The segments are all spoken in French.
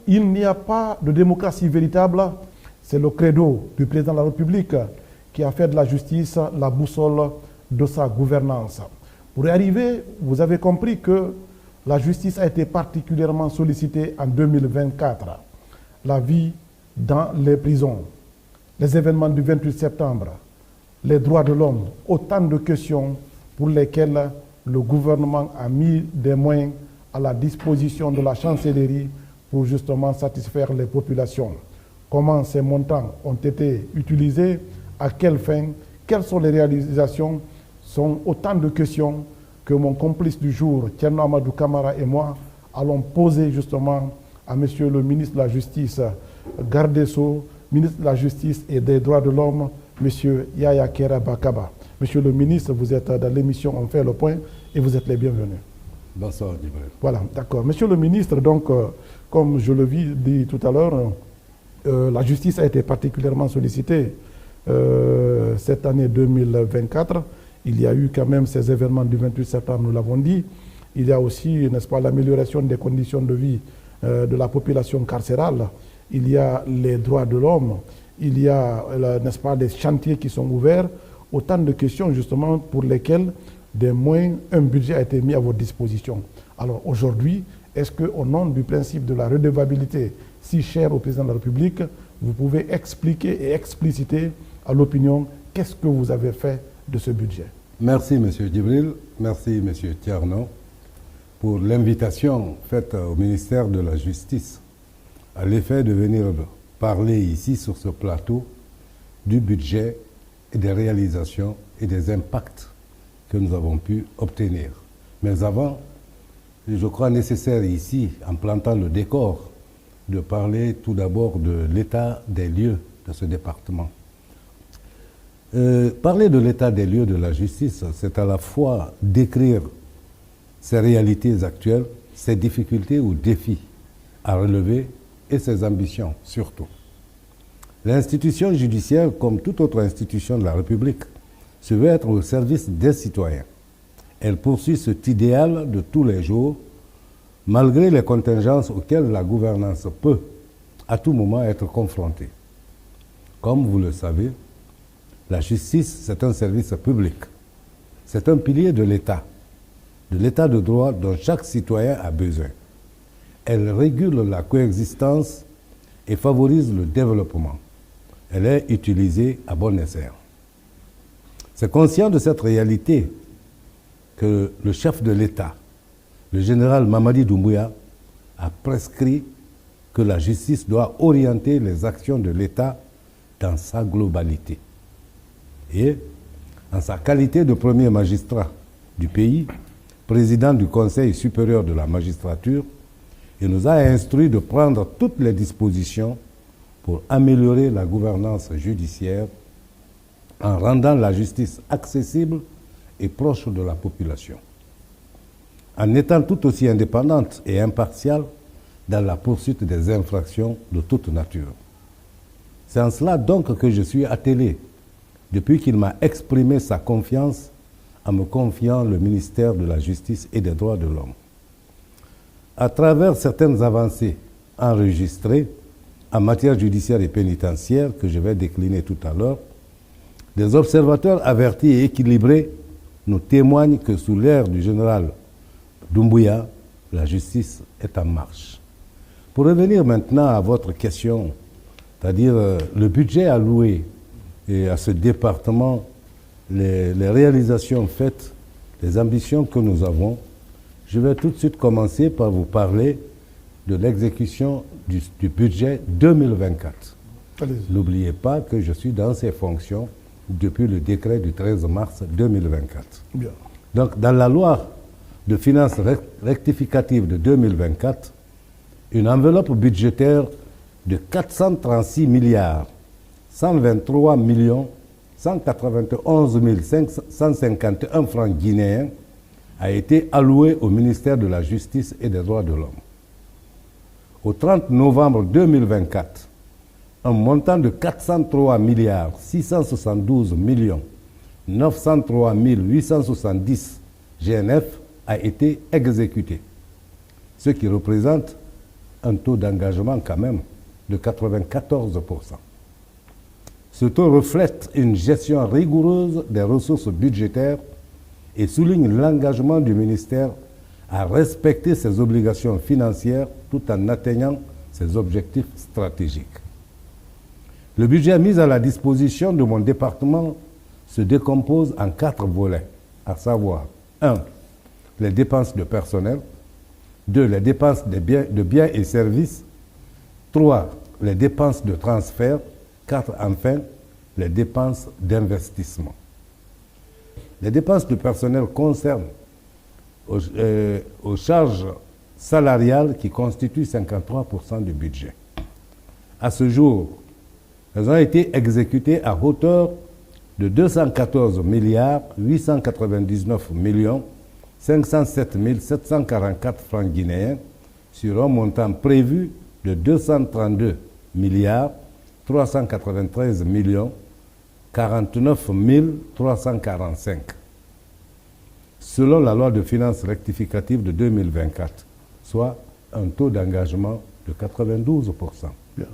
Il n'y a pas de démocratie véritable. C'est le credo du président de la République qui a fait de la justice la boussole de sa gouvernance. Pour y arriver, vous avez compris que la justice a été particulièrement sollicitée en 2024. La vie dans les prisons, les événements du 28 septembre, les droits de l'homme, autant de questions pour lesquelles le gouvernement a mis des moyens à la disposition de la chancellerie pour justement satisfaire les populations. Comment ces montants ont été utilisés, à quelle fin, quelles sont les réalisations, sont autant de questions que mon complice du jour, Thierno Amadou Camara et moi, allons poser justement à Monsieur le ministre de la Justice, garde des Sceaux, ministre de la Justice et des Droits de l'Homme, Monsieur Yaya Kera Bakaba. Monsieur le ministre, vous êtes dans l'émission On fait le point et vous êtes les bienvenus. Bonsoir, Djibril. Voilà, d'accord. Monsieur le ministre, donc, comme je le dis tout à l'heure, la justice a été particulièrement sollicitée cette année 2024. Il y a eu quand même ces événements du 28 septembre, nous l'avons dit. Il y a aussi, n'est-ce pas, l'amélioration des conditions de vie de la population carcérale. Il y a les droits de l'homme. Il y a, n'est-ce pas, des chantiers qui sont ouverts. Autant de questions, justement, pour lesquelles des moyens, un budget a été mis à votre disposition. Alors aujourd'hui, est-ce qu'au nom du principe de la redevabilité si cher au président de la République, vous pouvez expliquer et expliciter à l'opinion qu'est-ce que vous avez fait de ce budget? Merci, M. Djibril. Merci, M. Thierno, pour l'invitation faite au ministère de la Justice à l'effet de venir parler ici sur ce plateau du budget et des réalisations et des impacts que nous avons pu obtenir. Mais avant, je crois nécessaire ici, en plantant le décor, de parler tout d'abord de l'état des lieux de ce département. Parler de l'état des lieux de la justice, c'est à la fois décrire ses réalités actuelles, ses difficultés ou défis à relever et ses ambitions surtout. L'institution judiciaire, comme toute autre institution de la République, se veut être au service des citoyens. Elle poursuit cet idéal de tous les jours, malgré les contingences auxquelles la gouvernance peut, à tout moment, être confrontée. Comme vous le savez, la justice, c'est un service public. C'est un pilier de l'état de droit dont chaque citoyen a besoin. Elle régule la coexistence et favorise le développement. Elle est utilisée à bon escient. C'est conscient de cette réalité que le chef de l'État, le général Mamadi Doumbouya, a prescrit que la justice doit orienter les actions de l'État dans sa globalité. Et, en sa qualité de premier magistrat du pays, président du Conseil supérieur de la magistrature, il nous a instruit de prendre toutes les dispositions pour améliorer la gouvernance judiciaire en rendant la justice accessible et proche de la population, en étant tout aussi indépendante et impartiale dans la poursuite des infractions de toute nature. C'est en cela donc que je suis attelé, depuis qu'il m'a exprimé sa confiance en me confiant le ministère de la Justice et des Droits de l'Homme. À travers certaines avancées enregistrées en matière judiciaire et pénitentiaire, que je vais décliner tout à l'heure, des observateurs avertis et équilibrés nous témoignent que sous l'ère du général Doumbouya, la justice est en marche. Pour revenir maintenant à votre question, c'est-à-dire le budget alloué et à ce département, les réalisations faites, les ambitions que nous avons, je vais tout de suite commencer par vous parler de l'exécution du budget 2024. N'oubliez pas que je suis dans ces fonctions depuis le décret du 13 mars 2024. Bien. Donc, dans la loi de finances rectificative de 2024, une enveloppe budgétaire de 436 milliards 123 millions 191 551 francs guinéens a été allouée au ministère de la Justice et des Droits de l'Homme. Au 30 novembre 2024, un montant de 403 milliards 672 millions 903 870 GNF a été exécuté, ce qui représente un taux d'engagement quand même de 94%. Ce taux reflète une gestion rigoureuse des ressources budgétaires et souligne l'engagement du ministère à respecter ses obligations financières tout en atteignant ses objectifs stratégiques. Le budget mis à la disposition de mon département se décompose en 4 volets, à savoir 1. Les dépenses de personnel, 2. Les dépenses de biens et services, 3. Les dépenses de transfert, 4. Enfin, les dépenses d'investissement. Les dépenses de personnel concernent aux charges salariales qui constituent 53% du budget. À ce jour, elles ont été exécutées à hauteur de 214 milliards 899 millions 507 744 francs guinéens sur un montant prévu de 232 milliards 393 millions 49 345, selon la loi de finances rectificative de 2024, soit un taux d'engagement de 92%. Bien.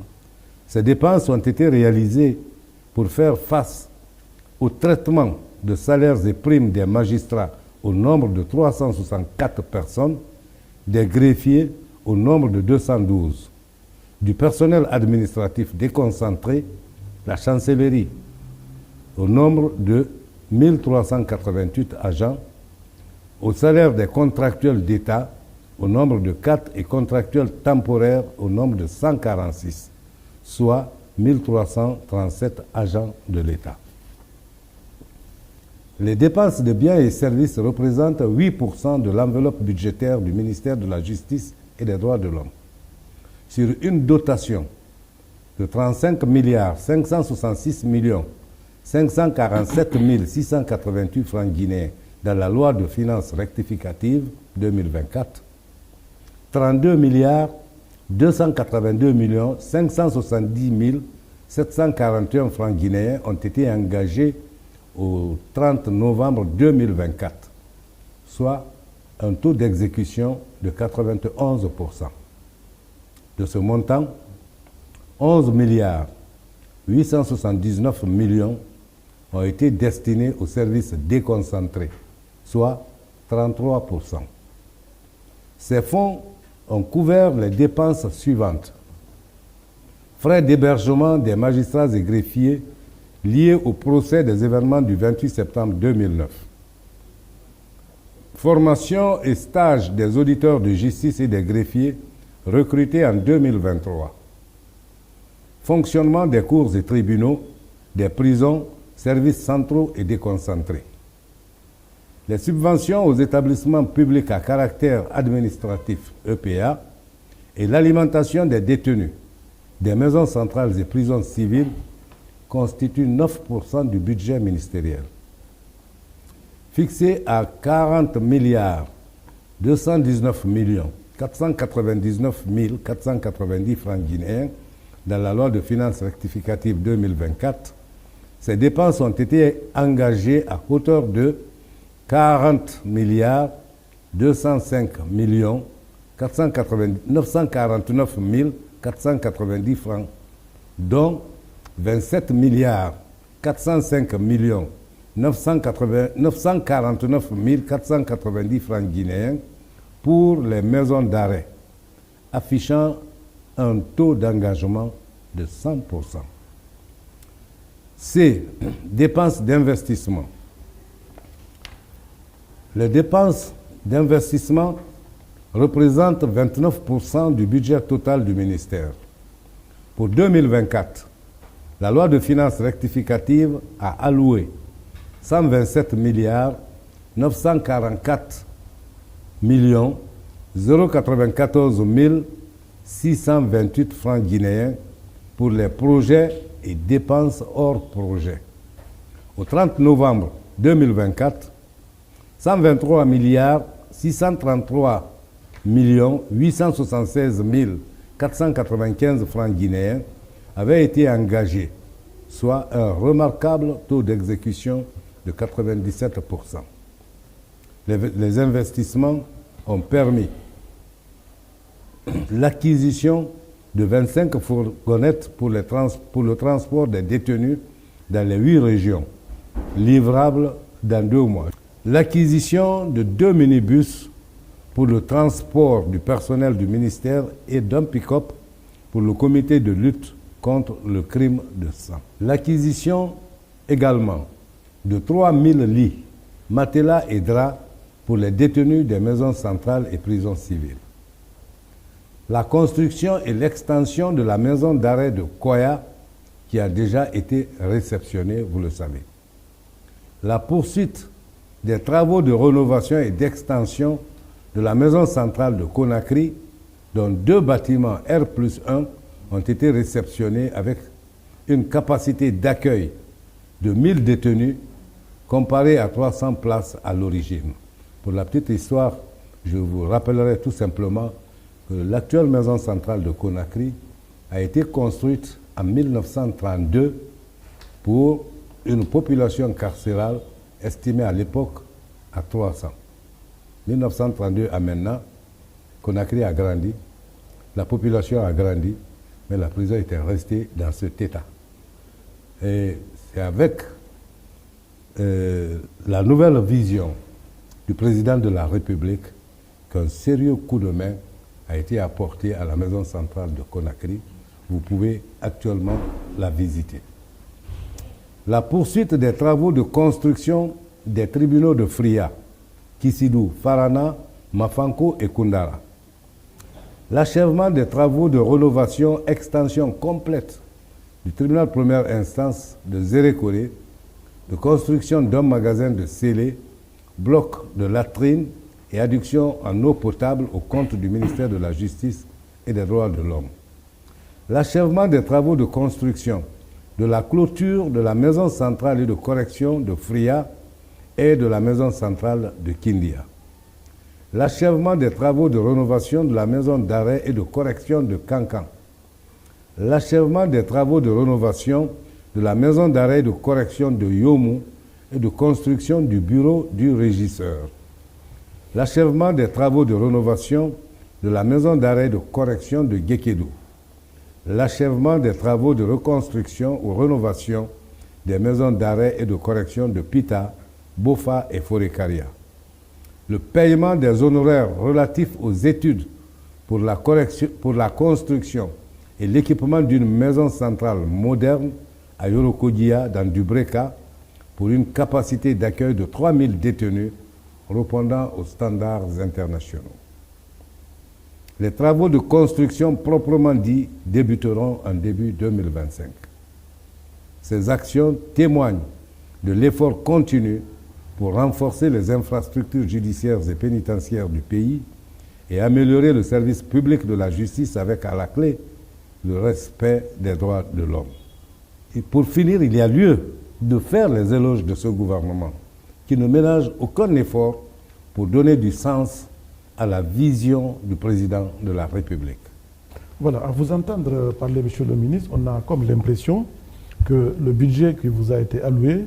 Ces dépenses ont été réalisées pour faire face au traitement de salaires et primes des magistrats au nombre de 364 personnes, des greffiers au nombre de 212, du personnel administratif déconcentré, la chancellerie, au nombre de 1388 agents, au salaire des contractuels d'État, au nombre de 4 et contractuels temporaires au nombre de 146, soit 1337 agents de l'État. Les dépenses de biens et services représentent 8% de l'enveloppe budgétaire du ministère de la Justice et des Droits de l'Homme. Sur une dotation de 35 milliards 566 millions 547 688 francs guinéens dans la loi de finances rectificative 2024, 32 milliards 282 millions 570 741 francs guinéens ont été engagés au 30 novembre 2024, soit un taux d'exécution de 91%. De ce montant, 11 milliards 879 millions ont été destinés aux services déconcentrés, soit 33%. Ces fonds ont couvert les dépenses suivantes. Frais d'hébergement des magistrats et greffiers liés au procès des événements du 28 septembre 2009. Formation et stage des auditeurs de justice et des greffiers recrutés en 2023. Fonctionnement des cours et tribunaux, des prisons, services centraux et déconcentrés. Les subventions aux établissements publics à caractère administratif EPA et l'alimentation des détenus des maisons centrales et prisons civiles constituent 9% du budget ministériel. Fixé à 40 milliards 219 millions 499 490 francs guinéens dans la loi de finances rectificative 2024, ces dépenses ont été engagées à hauteur de 40 milliards 205 millions 949 490 francs, dont 27 milliards 405 millions 949 490 francs guinéens pour les maisons d'arrêt, affichant un taux d'engagement de 100%. C. Dépenses d'investissement. Les dépenses d'investissement représentent 29% du budget total du ministère. Pour 2024, la loi de finances rectificative a alloué 127 milliards 944 millions 094 628 francs guinéens pour les projets et dépenses hors projet. Au 30 novembre 2024, 123 milliards 633 millions 876 495 francs guinéens avaient été engagés, soit un remarquable taux d'exécution de 97%. Les investissements ont permis l'acquisition de 25 fourgonnettes pour le transport des détenus dans les 8 régions, livrables dans 2 mois. L'acquisition de 2 minibus pour le transport du personnel du ministère et d'un pick-up pour le comité de lutte contre le crime de sang. L'acquisition également de 3000 lits, matelas et draps pour les détenus des maisons centrales et prisons civiles. La construction et l'extension de la maison d'arrêt de Koya qui a déjà été réceptionnée, vous le savez. La poursuite des travaux de rénovation et d'extension de la maison centrale de Conakry, dont 2 bâtiments R+1 ont été réceptionnés avec une capacité d'accueil de 1000 détenus comparée à 300 places à l'origine. Pour la petite histoire, je vous rappellerai tout simplement que l'actuelle maison centrale de Conakry a été construite en 1932 pour une population carcérale estimée à l'époque à 300. 1932 à maintenant, Conakry a grandi, la population a grandi, mais la prison était restée dans cet état. Et c'est avec la nouvelle vision du président de la République qu'un sérieux coup de main a été apporté à la maison centrale de Conakry. Vous pouvez actuellement la visiter. La poursuite des travaux de construction des tribunaux de Fria, Kissidou, Farana, Mafanko et Koundara. L'achèvement des travaux de rénovation, extension complète du tribunal première instance de Zérékoré, de construction d'un magasin de scellés, bloc de latrines et adduction en eau potable au compte du ministère de la Justice et des Droits de l'Homme. L'achèvement des travaux de construction de la clôture de la maison centrale et de correction de Fria et de la maison centrale de Kindia. L'achèvement des travaux de rénovation de la maison d'arrêt et de correction de Kankan. L'achèvement des travaux de rénovation de la maison d'arrêt et de correction de Yomu et de construction du bureau du régisseur. L'achèvement des travaux de rénovation de la maison d'arrêt et de correction de Gekedou. L'achèvement des travaux de reconstruction ou rénovation des maisons d'arrêt et de correction de Pita, Bofa et Forekaria. Le paiement des honoraires relatifs aux études pour la construction et l'équipement d'une maison centrale moderne à Yorokodia dans Dubreka pour une capacité d'accueil de 3000 détenus répondant aux standards internationaux. Les travaux de construction proprement dits débuteront en début 2025. Ces actions témoignent de l'effort continu pour renforcer les infrastructures judiciaires et pénitentiaires du pays et améliorer le service public de la justice avec à la clé le respect des droits de l'homme. Et pour finir, il y a lieu de faire les éloges de ce gouvernement qui ne ménage aucun effort pour donner du sens à la vision du président de la République. Voilà, à vous entendre parler, monsieur le ministre, on a comme l'impression que le budget qui vous a été alloué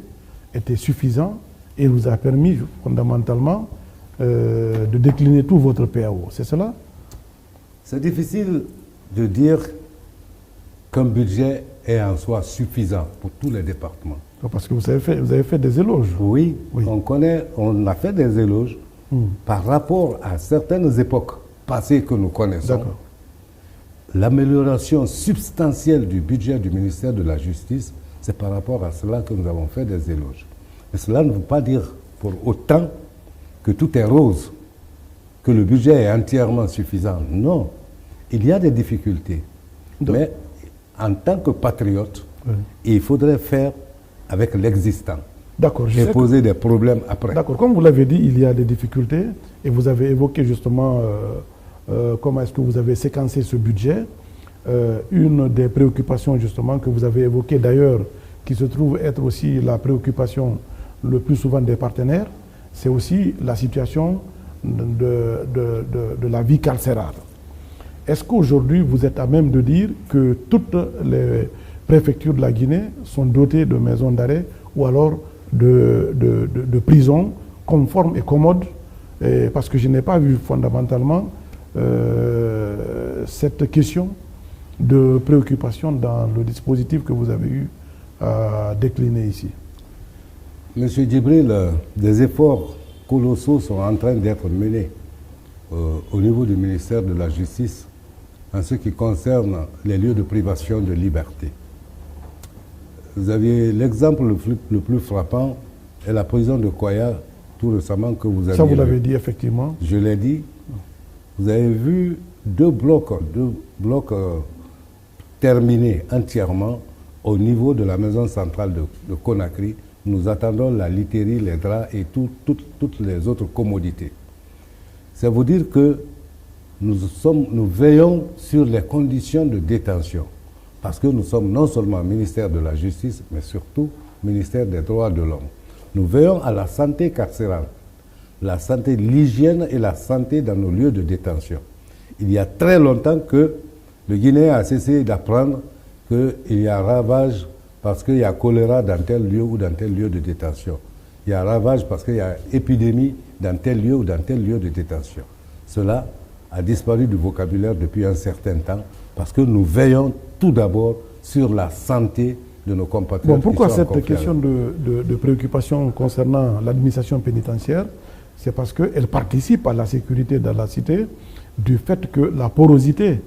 était suffisant et vous a permis fondamentalement de décliner tout votre PAO. C'est cela? C'est difficile de dire qu'un budget est en soi suffisant pour tous les départements. Parce que vous avez fait des éloges. Oui, oui. On a fait des éloges par rapport à certaines époques passées que nous connaissons. L'amélioration substantielle du budget du ministère de la Justice, c'est par rapport à cela que nous avons fait des éloges. Et cela ne veut pas dire pour autant que tout est rose, que le budget est entièrement suffisant. Non, il y a des difficultés. Mais en tant que patriote, il faudrait faire avec l'existant. D'accord. Et poser des problèmes après. D'accord. Comme vous l'avez dit, il y a des difficultés et vous avez évoqué justement comment est-ce que vous avez séquencé ce budget. Une des préoccupations justement que vous avez évoquées d'ailleurs, qui se trouve être aussi la préoccupation le plus souvent des partenaires, c'est aussi la situation de la vie carcérale. Est-ce qu'aujourd'hui vous êtes à même de dire que toutes les préfectures de la Guinée sont dotées de maisons d'arrêt ou alors de prisons conformes et commodes, parce que je n'ai pas vu fondamentalement cette question de préoccupation dans le dispositif que vous avez eu à décliner ici? Monsieur Djibril, des efforts colossaux sont en train d'être menés au niveau du ministère de la Justice en ce qui concerne les lieux de privation de liberté. Vous aviez l'exemple le plus frappant est la prison de Koya, tout récemment, que vous avez... Ça, vous l'avez dit, effectivement. Je l'ai dit. Vous avez vu deux blocs terminés entièrement au niveau de la maison centrale de Conakry. Nous attendons la literie, les draps et toutes les autres commodités. Ça veut dire que nous veillons sur les conditions de détention. Parce que nous sommes non seulement ministère de la Justice, mais surtout ministère des Droits de l'Homme. Nous veillons à la santé carcérale, la santé, l'hygiène et la santé dans nos lieux de détention. Il y a très longtemps que le Guinéen a cessé d'apprendre qu'il y a ravage parce qu'il y a choléra dans tel lieu ou dans tel lieu de détention. Il y a ravage parce qu'il y a épidémie dans tel lieu ou dans tel lieu de détention. Cela a disparu du vocabulaire depuis un certain temps parce que nous veillons tout d'abord sur la santé de nos compatriotes. Bon, pourquoi cette question de préoccupation concernant l'administration pénitentiaire? C'est parce qu'elle participe à la sécurité dans la cité du fait que la porosité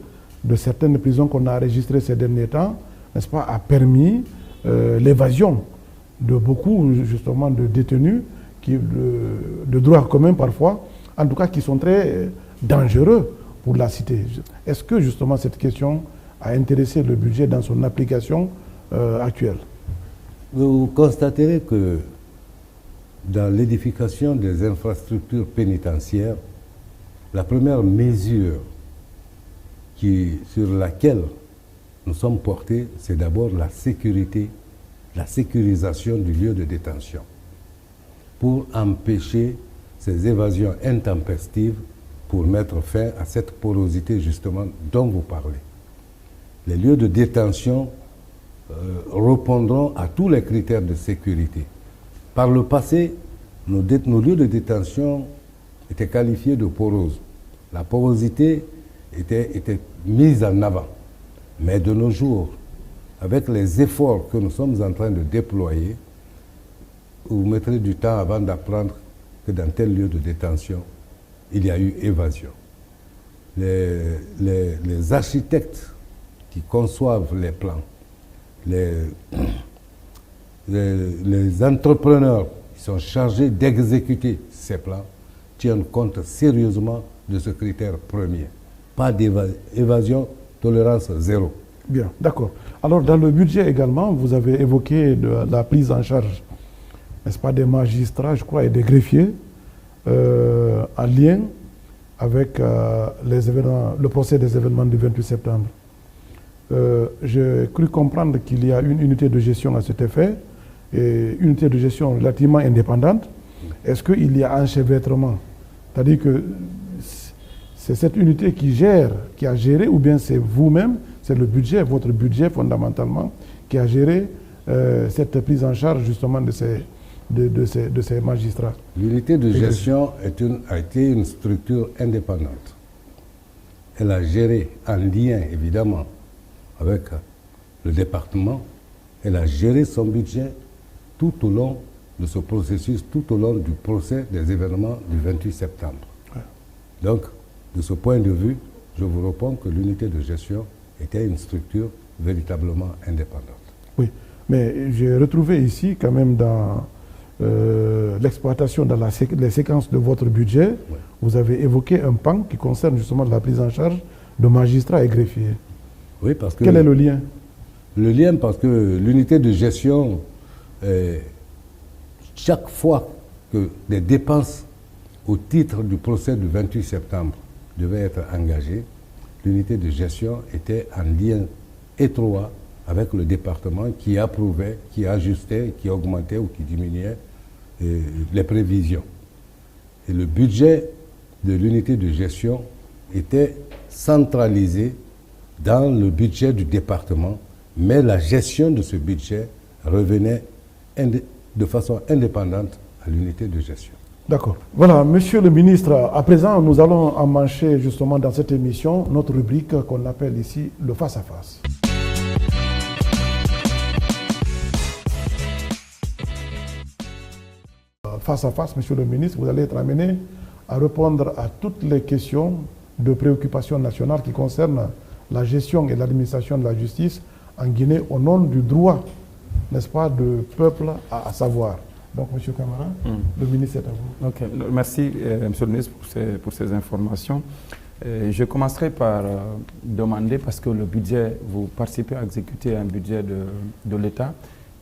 de certaines prisons qu'on a enregistrées ces derniers temps, n'est-ce pas, a permis l'évasion de beaucoup, justement, de détenus de droit commun parfois, en tout cas qui sont très dangereux pour la cité. Est-ce que, justement, cette question a intéressé le budget dans son application actuelle? Vous constaterez que dans l'édification des infrastructures pénitentiaires, la première mesure sur laquelle nous sommes portés, c'est d'abord la sécurité, la sécurisation du lieu de détention, pour empêcher ces évasions intempestives, pour mettre fin à cette porosité justement dont vous parlez. Les lieux de détention répondront à tous les critères de sécurité. Par le passé, nos lieux de détention étaient qualifiés de poroses. La porosité était mise en avant. Mais de nos jours, avec les efforts que nous sommes en train de déployer, vous mettrez du temps avant d'apprendre que dans tel lieu de détention, il y a eu évasion. Les architectes qui conçoivent les plans, les entrepreneurs qui sont chargés d'exécuter ces plans tiennent compte sérieusement de ce critère premier. Pas d'évasion, tolérance zéro. Bien, d'accord. Alors, dans le budget également, vous avez évoqué la prise en charge, n'est-ce pas, des magistrats, je crois, et des greffiers, en lien avec le procès des événements du 28 septembre. J'ai cru comprendre qu'il y a une unité de gestion à cet effet, et une unité de gestion relativement indépendante. Est-ce qu'il y a enchevêtrement? C'est-à-dire que c'est cette unité qui a géré, ou bien c'est vous-même, c'est le budget, votre budget fondamentalement, qui a géré cette prise en charge justement de ces magistrats? L'unité de gestion a été une structure indépendante. Elle a géré en lien évidemment avec le département, elle a géré son budget tout au long de ce processus, tout au long du procès des événements du 28 septembre. Ouais. Donc, de ce point de vue, je vous réponds que l'unité de gestion était une structure véritablement indépendante. Oui, mais j'ai retrouvé ici quand même dans l'exploitation, dans les séquences de votre budget, ouais, vous avez évoqué un pan qui concerne justement la prise en charge de magistrats et greffiers. Oui, parce que... Quel est le lien? Le lien, parce que l'unité de gestion, chaque fois que des dépenses au titre du procès du 28 septembre devaient être engagées, l'unité de gestion était en lien étroit avec le département qui approuvait, qui ajustait, qui augmentait ou qui diminuait les prévisions. Et le budget de l'unité de gestion était centralisé dans le budget du département, mais la gestion de ce budget revenait de façon indépendante à l'unité de gestion. D'accord. Voilà, monsieur le ministre, à présent, nous allons emmancher justement dans cette émission notre rubrique qu'on appelle ici le face-à-face. Face-à-face, monsieur le ministre, vous allez être amené à répondre à toutes les questions de préoccupation nationale qui concernent la gestion et l'administration de la justice en Guinée au nom du droit, n'est-ce pas, du peuple à savoir. Donc, monsieur Camara, le ministre est à vous. Okay. Merci, monsieur le ministre, pour ces informations. Je commencerai par demander, parce que le budget, vous participez à exécuter un budget de l'État.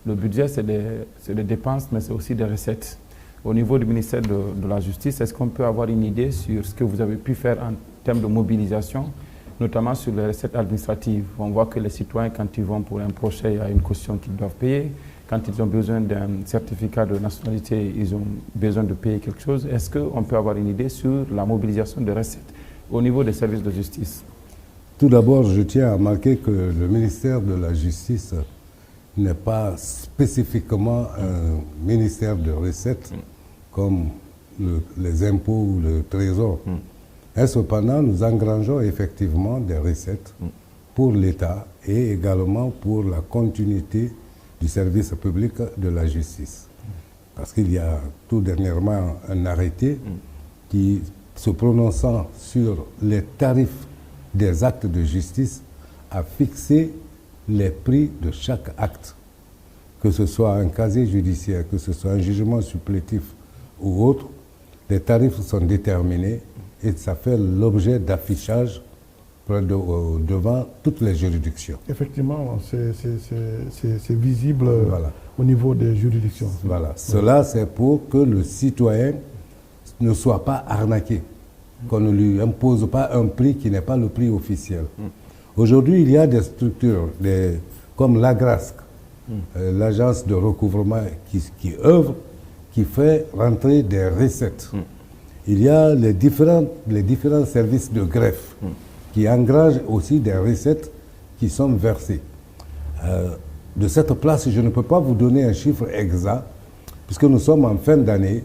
Le budget, c'est des dépenses, mais c'est aussi des recettes. Au niveau du ministère de la Justice, est-ce qu'on peut avoir une idée sur ce que vous avez pu faire en termes de mobilisation, notamment sur les recettes administratives? On voit que les citoyens, quand ils vont pour un procès, il y a une caution qu'ils doivent payer. Quand ils ont besoin d'un certificat de nationalité, ils ont besoin de payer quelque chose. Est-ce qu'on peut avoir une idée sur la mobilisation des recettes au niveau des services de justice? Tout d'abord, je tiens à marquer que le ministère de la Justice n'est pas spécifiquement un ministère de recettes comme les impôts ou le trésor. Et cependant, nous engrangeons effectivement des recettes pour l'État et également pour la continuité du service public de la justice. Parce qu'il y a tout dernièrement un arrêté qui, se prononçant sur les tarifs des actes de justice, a fixé les prix de chaque acte, que ce soit un casier judiciaire, que ce soit un jugement supplétif ou autre. Les tarifs sont déterminés et ça fait l'objet d'affichage devant toutes les juridictions. Effectivement, c'est visible Voilà. au niveau des juridictions. Voilà. Cela, c'est pour que le citoyen ne soit pas arnaqué, qu'on ne lui impose pas un prix qui n'est pas le prix officiel. Aujourd'hui, il y a des structures comme l'AGRASC, l'agence de recouvrement qui œuvre, qui fait rentrer des recettes. Il y a les différents services de greffe qui engrangent aussi des recettes qui sont versées. De cette place, je ne peux pas vous donner un chiffre exact, puisque nous sommes en fin d'année.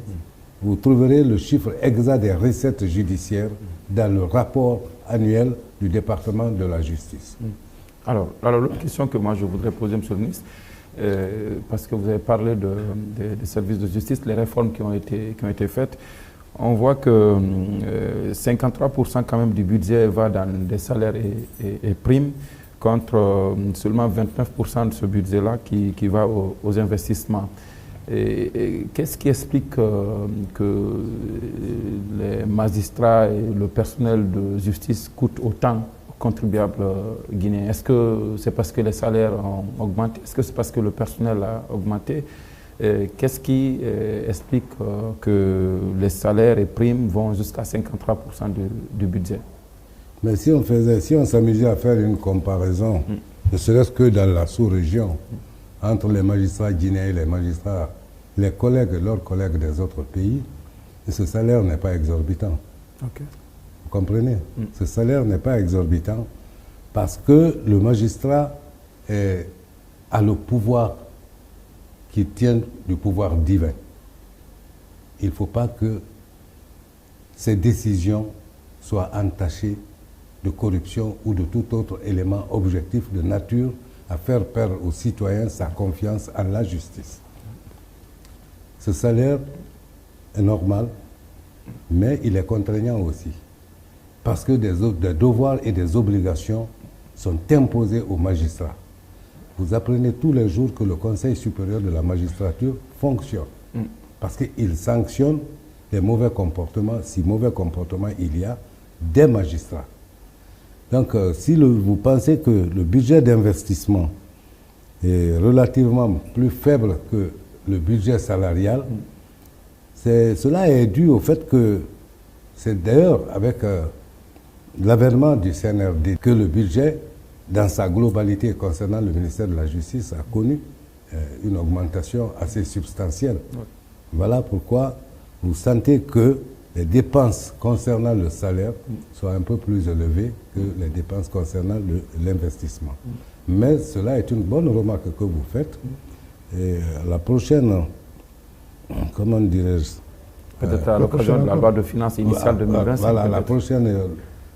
Vous trouverez le chiffre exact des recettes judiciaires dans le rapport annuel du département de la justice. Alors l'autre question que moi je voudrais poser, monsieur le ministre, parce que vous avez parlé des services de justice, les réformes qui ont été faites, on voit que 53% quand même du budget va dans des salaires et primes, contre seulement 29% de ce budget-là qui va aux investissements. Et qu'est-ce qui explique que les magistrats et le personnel de justice coûtent autant aux contribuables guinéens? Est-ce que c'est parce que les salaires ont augmenté? Est-ce que c'est parce que le personnel a augmenté? Qu'est-ce qui explique que les salaires et primes vont jusqu'à 53% du budget? Mais si on s'amusait à faire une comparaison, ne serait-ce que dans la sous-région, entre les magistrats guinéens et leurs collègues des autres pays, ce salaire n'est pas exorbitant. Okay. Vous comprenez? Ce salaire n'est pas exorbitant parce que le magistrat a le pouvoir qui tient du pouvoir divin. Il ne faut pas que ces décisions soient entachées de corruption ou de tout autre élément objectif de nature à faire perdre aux citoyens sa confiance en la justice. Ce salaire est normal, mais il est contraignant aussi, parce que des devoirs et des obligations sont imposés aux magistrats. Vous apprenez tous les jours que le Conseil supérieur de la magistrature fonctionne, parce qu'il sanctionne les mauvais comportements, si mauvais comportements il y a, des magistrats. Donc, si vous pensez que le budget d'investissement est relativement plus faible que le budget salarial, cela est dû au fait que c'est d'ailleurs avec l'avènement du CNRD que le budget, dans sa globalité concernant le ministère de la Justice, a connu une augmentation assez substantielle. Voilà pourquoi vous sentez que les dépenses concernant le salaire soient un peu plus élevées que les dépenses concernant l'investissement. Mais cela est une bonne remarque que vous faites. Et la prochaine, comment dirais-je, Peut-être à l'occasion de la loi de finances initiale 2025. Voilà, la prochaine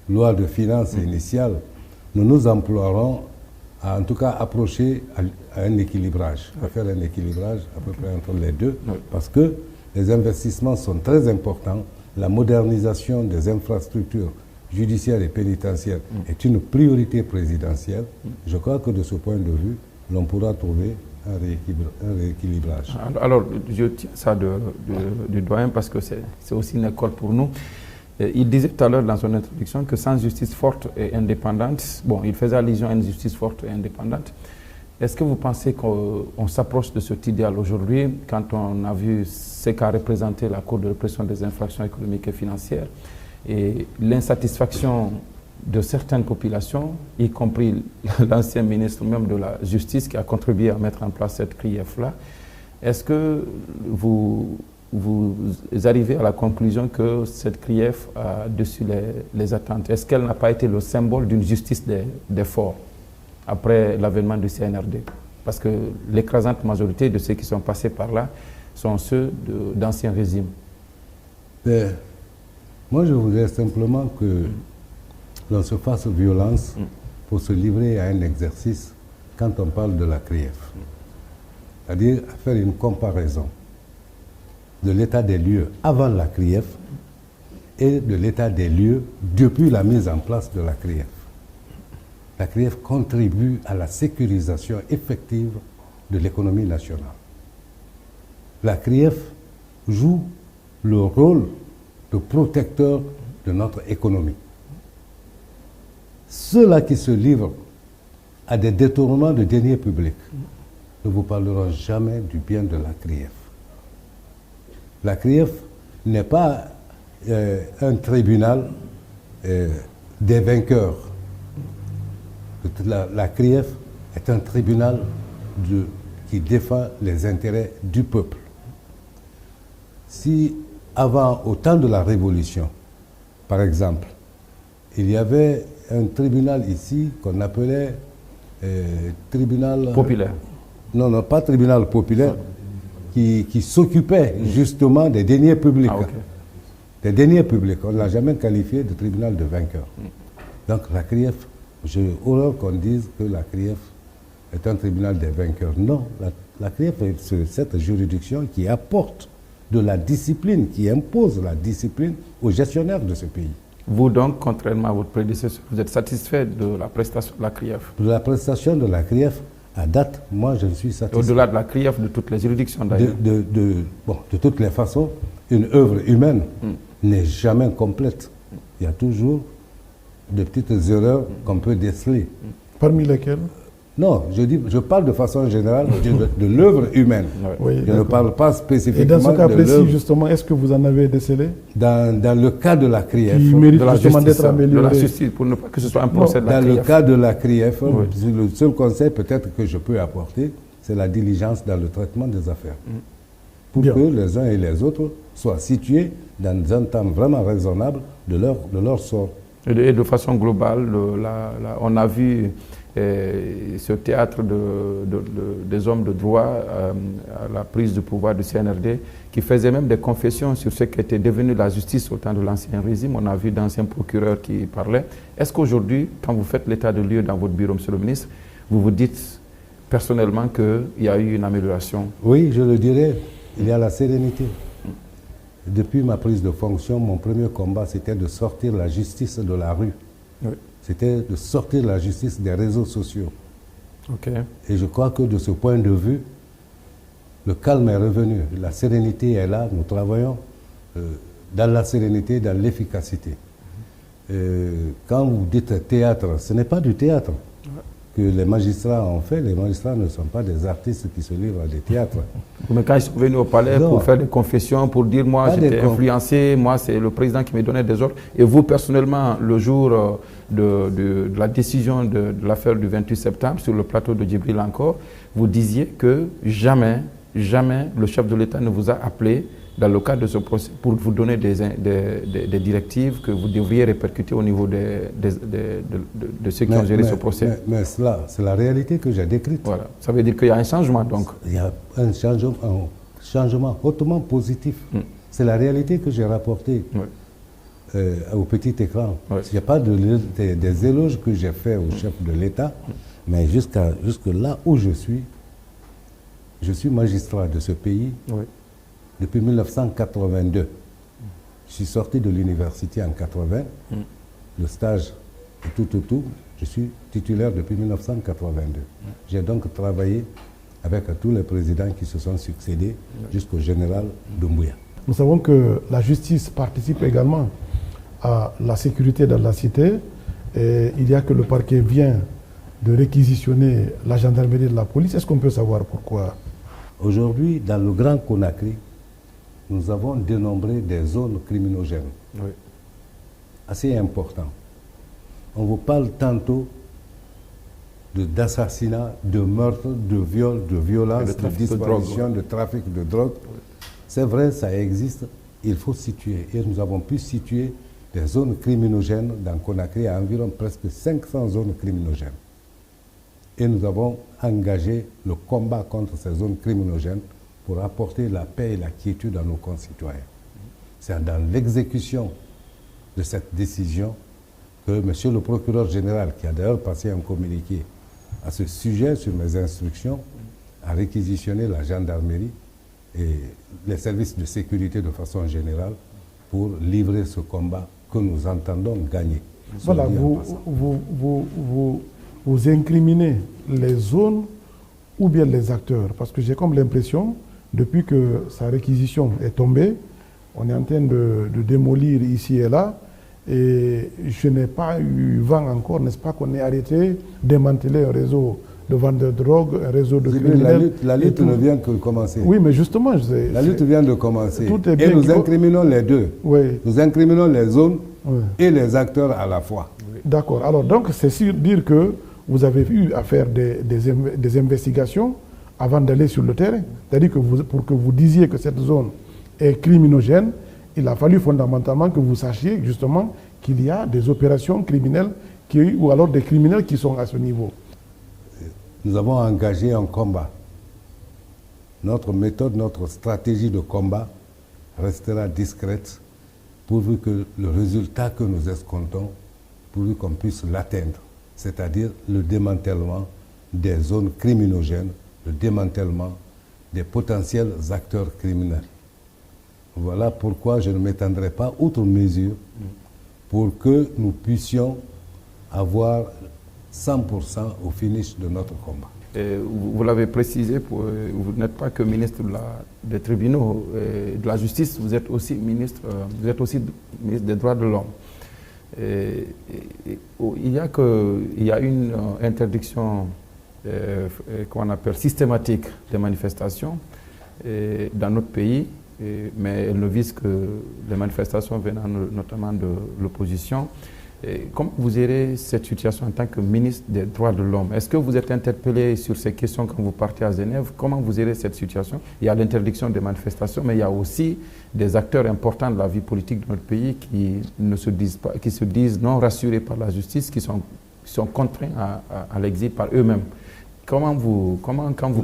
loi de finances initiale, nous nous emploierons à en tout cas approcher à un équilibrage, à faire un équilibrage à peu près entre les deux, parce que les investissements sont très importants. La modernisation des infrastructures judiciaires et pénitentiaires est une priorité présidentielle. Je crois que de ce point de vue, l'on pourra trouver un rééquilibrage. Alors, je tiens ça du doyen parce que c'est aussi une école pour nous. Il disait tout à l'heure dans son introduction que sans justice forte et indépendante, bon, il faisait allusion à une justice forte et indépendante. Est-ce que vous pensez qu'on s'approche de cet idéal aujourd'hui quand on a vu ce qu'a représenté la Cour de répression des infractions économiques et financières et l'insatisfaction de certaines populations, y compris l'ancien ministre même de la Justice qui a contribué à mettre en place cette CRIEF-là? Est-ce que vous arrivez à la conclusion que cette CRIEF a déçu les attentes? Est-ce qu'elle n'a pas été le symbole d'une justice des forts après l'avènement du CNRD? Parce que l'écrasante majorité de ceux qui sont passés par là sont ceux d'anciens régimes. Moi, je voudrais simplement que l'on se fasse violence pour se livrer à un exercice quand on parle de la CRIEF. C'est-à-dire faire une comparaison de l'état des lieux avant la CRIEF et de l'état des lieux depuis la mise en place de la CRIEF. La CRIEF contribue à la sécurisation effective de l'économie nationale. La CRIEF joue le rôle de protecteur de notre économie. Ceux-là qui se livrent à des détournements de deniers publics ne vous parleront jamais du bien de la CRIEF. La CRIEF n'est pas un tribunal des vainqueurs. La CRIEF est un tribunal qui défend les intérêts du peuple. Si avant, au temps de la Révolution, par exemple, il y avait un tribunal ici qu'on appelait tribunal... Populaire. Non, pas tribunal populaire, qui s'occupait justement des deniers publics. Ah, okay. Des deniers publics. On ne l'a jamais qualifié de tribunal de vainqueur. Donc la CRIEF, j'ai horreur qu'on dise que la CRIEF est un tribunal des vainqueurs. Non, la CRIEF est cette juridiction qui apporte de la discipline, qui impose la discipline aux gestionnaires de ce pays. Vous donc, contrairement à votre prédécesseur, vous êtes satisfait de la prestation de la CRIEF? De la prestation de la CRIEF, à date, moi je suis satisfait. Au-delà de la CRIEF, de toutes les juridictions d'ailleurs? De toutes les façons, une œuvre humaine n'est jamais complète. Il y a toujours de petites erreurs qu'on peut déceler. Parmi lesquelles? Non, je parle de façon générale de l'œuvre humaine. Oui, je ne parle pas spécifiquement de l'œuvre. Et dans ce cas précis, justement, est-ce que vous en avez décelé? Dans le cas de la CRIEF. Qui mérite justement d'être amélioré. De la justice, pour ne pas que ce soit un procès de la CRIEF. Dans le cas de la CRIEF, le seul conseil peut-être que je peux apporter, c'est la diligence dans le traitement des affaires. Pour que les uns et les autres soient situés dans un temps vraiment raisonnable de leur sort. Et de façon globale, on a vu ce théâtre des hommes de droit à la prise du pouvoir du CNRD qui faisait même des confessions sur ce qu'était devenu la justice au temps de l'ancien régime. On a vu d'anciens procureurs qui parlaient. Est-ce qu'aujourd'hui, quand vous faites l'état de lieu dans votre bureau, monsieur le ministre, vous vous dites personnellement qu'il y a eu une amélioration? Oui, je le dirais. Il y a la sérénité. Depuis ma prise de fonction, mon premier combat, c'était de sortir la justice de la rue. Oui. C'était de sortir la justice des réseaux sociaux. Okay. Et je crois que de ce point de vue, le calme est revenu, la sérénité est là, nous travaillons dans la sérénité, dans l'efficacité. Quand vous dites théâtre, ce n'est pas du théâtre que les magistrats ont fait. Les magistrats ne sont pas des artistes qui se livrent à des théâtres. Mais quand ils sont venus au palais pour faire des confessions, pour dire moi j'étais influencé, moi c'est le président qui me donnait des ordres, et vous personnellement, le jour de la décision de l'affaire du 28 septembre sur le plateau de Djibril encore, vous disiez que jamais le chef de l'État ne vous a appelé dans le cadre de ce procès pour vous donner des directives que vous devriez répercuter au niveau de ceux qui ont géré ce procès. Mais cela, c'est la réalité que j'ai décrite. Voilà. Ça veut dire qu'il y a un changement donc. Il y a un changement hautement positif. C'est la réalité que j'ai rapportée au petit écran. Il n'y a pas des éloges que j'ai faits au chef de l'État, mais jusque là où je suis magistrat de ce pays depuis 1982. Je suis sorti de l'université en 80, le stage et tout. Je suis titulaire depuis 1982. J'ai donc travaillé avec tous les présidents qui se sont succédés jusqu'au général Doumbouya. Nous savons que la justice participe également à la sécurité dans la cité. Et il y a que le parquet vient de réquisitionner la gendarmerie de la police. Est-ce qu'on peut savoir pourquoi? Aujourd'hui, dans le Grand Conakry, nous avons dénombré des zones criminogènes. Assez importantes. On vous parle tantôt d'assassinats, de meurtres, de viols, de violences, de disparitions, de trafic de drogue. C'est vrai, ça existe. Il faut situer. Et nous avons pu situer des zones criminogènes dans Conakry à environ presque 500 zones criminogènes. Et nous avons engagé le combat contre ces zones criminogènes pour apporter la paix et la quiétude à nos concitoyens. C'est dans l'exécution de cette décision que M. le procureur général, qui a d'ailleurs passé un communiqué à ce sujet sur mes instructions, a réquisitionné la gendarmerie et les services de sécurité de façon générale pour livrer ce combat que nous entendons gagner. Voilà, vous incriminez les zones ou bien les acteurs, parce que j'ai comme l'impression, depuis que sa réquisition est tombée, on est en train de démolir ici et là, et je n'ai pas eu vent encore, n'est-ce pas, qu'on ait arrêté, démantelé un réseau de vendeurs de drogue, un réseau de criminels. La lutte ne vient que de commencer. Oui, mais justement... La lutte vient de commencer. Tout est bien, et nous incriminons les deux. Oui. Nous incriminons les zones et les acteurs à la fois. D'accord. Alors, donc, c'est sûr dire que vous avez eu à faire des investigations avant d'aller sur le terrain. C'est-à-dire que pour que vous disiez que cette zone est criminogène, il a fallu fondamentalement que vous sachiez justement qu'il y a des opérations criminelles ou alors des criminels qui sont à ce niveau. Nous avons engagé un combat. Notre méthode, notre stratégie de combat restera discrète pourvu que le résultat que nous escomptons, pourvu qu'on puisse l'atteindre, c'est-à-dire le démantèlement des zones criminogènes, le démantèlement des potentiels acteurs criminels. Voilà pourquoi je ne m'étendrai pas outre mesure pour que nous puissions avoir 100% au finish de notre combat. Vous l'avez précisé, vous n'êtes pas que ministre des tribunaux, de la justice, vous êtes aussi ministre des droits de l'homme. Il y a une interdiction qu'on appelle systématique des manifestations dans notre pays, mais elle ne vise que les manifestations venant notamment de l'opposition. Comment vous gérez cette situation en tant que ministre des droits de l'homme? Est-ce que vous êtes interpellé sur ces questions quand vous partez à Genève? Comment vous gérez cette situation? Il y a l'interdiction des manifestations, mais il y a aussi des acteurs importants de la vie politique de notre pays qui se disent non rassurés par la justice, qui sont contraints à l'exil par eux-mêmes. Quand vous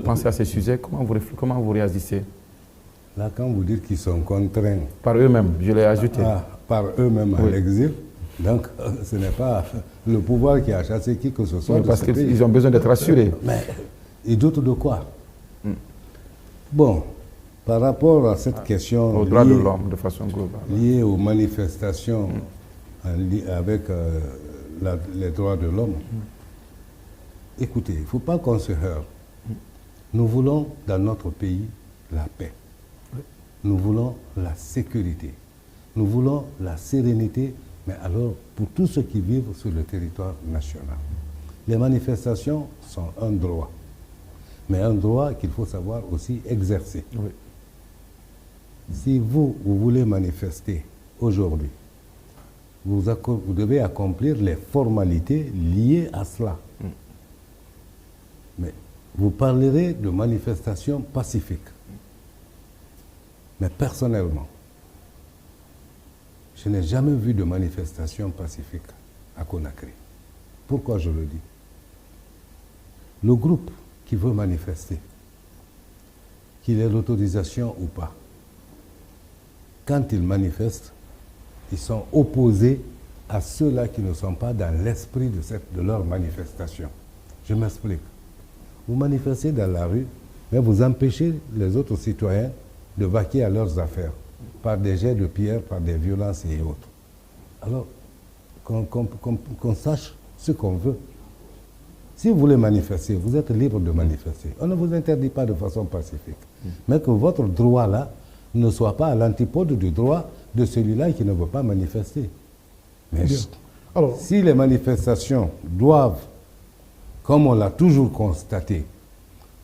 pensez à ces sujets, comment vous réagissez? Là, quand vous dites qu'ils sont contraints... Par eux-mêmes, je l'ai ajouté. Par eux-mêmes à l'exil. Donc, ce n'est pas le pouvoir qui a chassé qui que ce soit. Oui, parce qu'ils ont besoin d'être rassurés. Mais ils doutent de quoi? Bon, par rapport à cette question... Aux droits de l'homme, de façon globale. Liée aux manifestations avec les droits de l'homme, écoutez, il ne faut pas qu'on se heurte. Nous voulons dans notre pays la paix. Nous voulons la sécurité. Nous voulons la sérénité, mais alors pour tous ceux qui vivent sur le territoire national. Les manifestations sont un droit, mais un droit qu'il faut savoir aussi exercer. Oui. Si vous voulez manifester aujourd'hui, vous devez accomplir les formalités liées à cela. Mais vous parlerez de manifestations pacifiques. Mais personnellement, je n'ai jamais vu de manifestation pacifique à Conakry. Pourquoi je le dis? Le groupe qui veut manifester, qu'il ait l'autorisation ou pas, quand ils manifestent, ils sont opposés à ceux-là qui ne sont pas dans l'esprit de leur manifestation. Je m'explique. Vous manifestez dans la rue, mais vous empêchez les autres citoyens de vaquer à leurs affaires par des jets de pierre, par des violences et autres. Alors, qu'on sache ce qu'on veut. Si vous voulez manifester, vous êtes libre de manifester. On ne vous interdit pas de façon pacifique. Mais que votre droit-là ne soit pas à l'antipode du droit de celui-là qui ne veut pas manifester. Mais alors, si les manifestations doivent, comme on l'a toujours constaté,